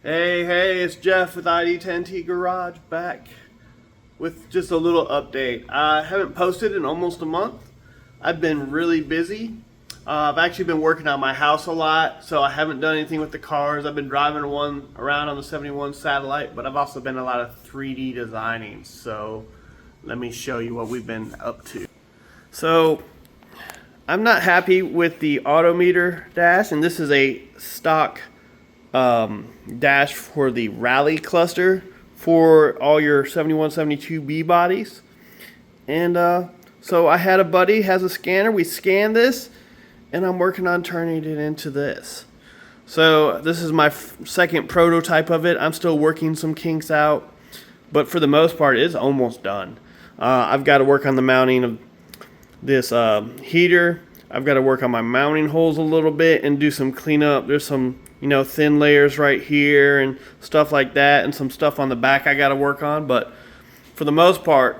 Hey, it's Jeff with ID10T Garage back with just a little update. I haven't posted in almost a month. I've been really busy. I've actually been working on my house a lot, so I haven't done anything with the cars. I've been driving one around on the 71 satellite, but I've also been a lot of 3D designing. So let me show you what we've been up to. So I'm not happy with the autometer dash, and this is a stock dash for the rally cluster for all your 71, 72B bodies. And so I had a buddy has a scanner. We scanned this, and I'm working on turning it into this. So this is my second prototype of it. I'm still working some kinks out, but for the most part, it's almost done. I've got to work on the mounting of this heater. I've got to work on my mounting holes a little bit and do some cleanup. There's some, thin layers right here and stuff like that, and some stuff on the back I got to work on. But for the most part,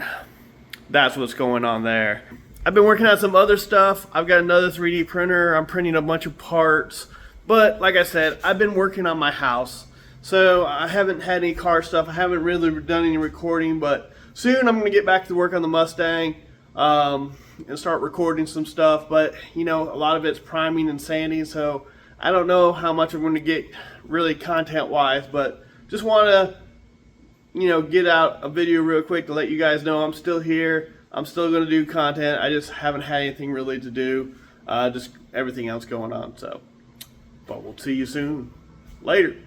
that's what's going on there. I've been working on some other stuff. I've got another 3D printer. I'm printing a bunch of parts. But like I said, I've been working on my house. So I haven't had any car stuff. I haven't really done any recording, but soon I'm going to get back to work on the Mustang and start recording some stuff. But, a lot of it's priming and sanding, so I don't know how much I'm going to get really content-wise, but just want to, get out a video real quick to let you guys know I'm still here. I'm still going to do content. I just haven't had anything really to do. Just everything else going on. So, but we'll see you soon. Later.